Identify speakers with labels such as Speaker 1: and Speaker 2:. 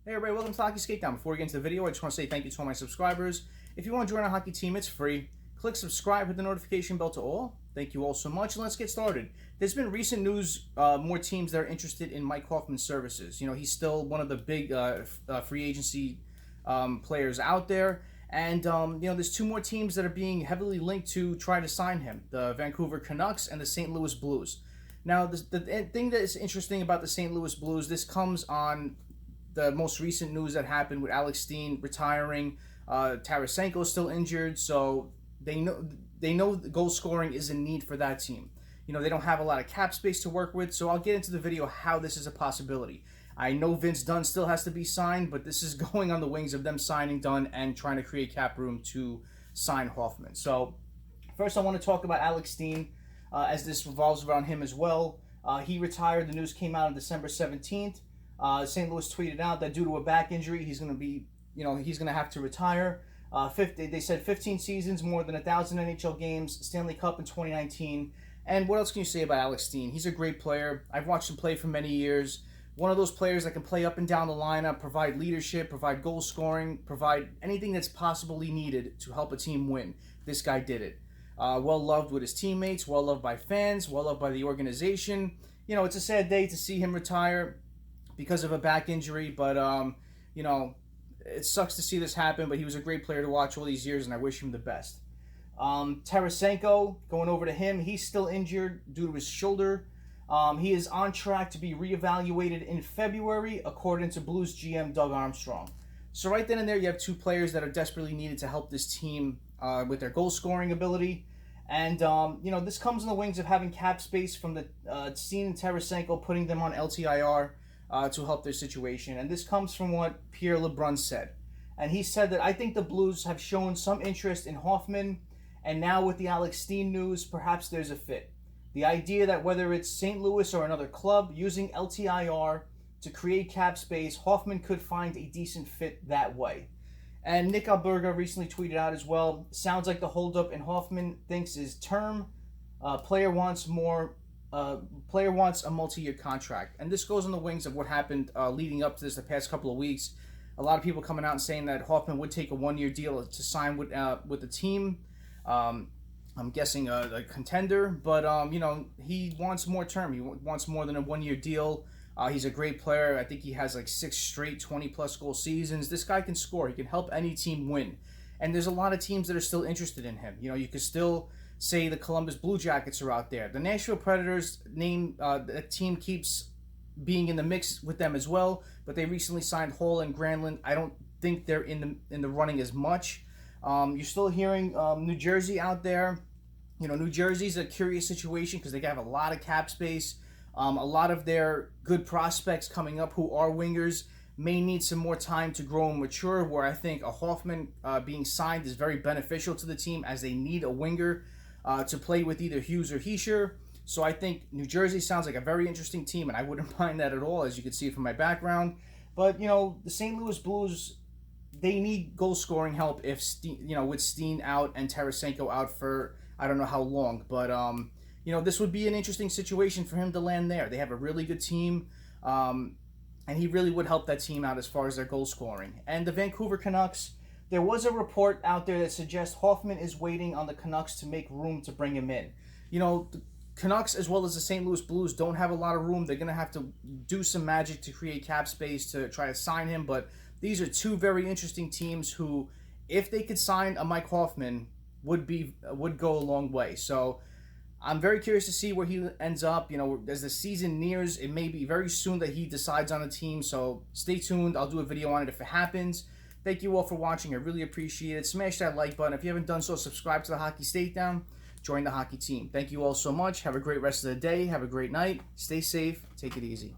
Speaker 1: Hey everybody, welcome to Hockey SKATEDOWN. Before we get into the video, I just want to say thank you to all my subscribers. If you want to join our hockey team, it's free. Click subscribe, hit the notification bell to all. Thank you all so much, and let's get started. There's been recent news, more teams that are interested in Mike Hoffman's services. You know, he's still one of the big free agency players out there. And, you know, there's two more teams that are being heavily linked to try to sign him. The Vancouver Canucks and the St. Louis Blues. Now, the thing that is interesting about the St. Louis Blues, this comes on the most recent news that happened with Alex Steen retiring. TARASENKO is still injured, so they know goal scoring is a need for that team. You know, they don't have a lot of cap space to work with, so I'll get into the video how this is a possibility. I know Dunn still has to be signed, but this is going on the wings of them signing Dunn and trying to create cap room to sign Hoffman. So first I want to talk about Alex Steen, as this revolves around him as well. He retired. The news came out on December 17th. St. Louis tweeted out that due to a back injury, he's going to be, he's going to have to retire. They said 15 seasons, more than 1,000 NHL games, Stanley Cup in 2019. And what else can you say about Alex Steen? He's a great player. I've watched him play for many years. One of those players that can play up and down the lineup, provide leadership, provide goal scoring, provide anything that's possibly needed to help a team win. This guy did it. Well loved with his teammates, well loved by fans, well loved by the organization. You know, it's a sad day to see him retire because of a back injury, but it sucks to see this happen, but he was a great player to watch all these years, and I wish him the best. TARASENKO, going over to him, he's still injured due to his shoulder. He is on track to be reevaluated in February, according to Blues GM Doug Armstrong. So right then and there, you have two players that are desperately needed to help this team with their goal-scoring ability. And, this comes in the wings of having cap space from the Steen and TARASENKO, putting them on LTIR. To help their situation. And this comes from what Pierre LeBrun said. And he said that I think the Blues have shown some interest in Hoffman, and now with the Alex Steen news, perhaps there's a fit. The idea that whether it's St. Louis or another club using LTIR to create cap space, Hoffman could find a decent fit that way. And Nick Alberga recently tweeted out as well, sounds like the holdup in Hoffman thinks is term. Player wants a multi-year contract. And this goes on the wings of what happened leading up to this the past couple of weeks. A lot of people coming out and saying that Hoffman would take a one-year deal to sign with the team. I'm guessing a contender, but he wants more term. He wants more than a one-year deal. He's a great player. I think he has like 6 straight 20-plus goal seasons. This guy can score. He can help any team win. And there's a lot of teams that are still interested in him. You know, you could still say the Columbus Blue Jackets are out there. The Nashville Predators that team keeps being in the mix with them as well, but they recently signed Hall and Granlund. I don't think they're in the running as much. You're still hearing New Jersey out there. You know, New Jersey's a curious situation because they have a lot of cap space. A lot of their good prospects coming up who are wingers may need some more time to grow and mature, where I think a Hoffman being signed is very beneficial to the team, as they need a winger to play with either Hughes or Hischier. So I think New Jersey sounds like a very interesting team, and I wouldn't mind that at all, as you can see from my background. But, the St. Louis Blues, they need goal-scoring help if, with Steen out and TARASENKO out for I don't know how long. But, this would be an interesting situation for him to land there. They have a really good team, and he really would help that team out as far as their goal-scoring. And the Vancouver Canucks, there was a report out there that suggests Hoffman is waiting on the Canucks to make room to bring him in. The Canucks, as well as the St. Louis Blues, don't have a lot of room. They're going to have to do some magic to create cap space to try to sign him. But these are two very interesting teams who, if they could sign a Mike Hoffman, would go a long way. So I'm very curious to see where he ends up. As the season nears, it may be very soon that he decides on a team. So stay tuned. I'll do a video on it if it happens. Thank you all for watching. I really appreciate it. Smash that like button. If you haven't done so, subscribe to the Hockey SKATEDOWN. Join the hockey team. Thank you all so much. Have a great rest of the day. Have a great night. Stay safe. Take it easy.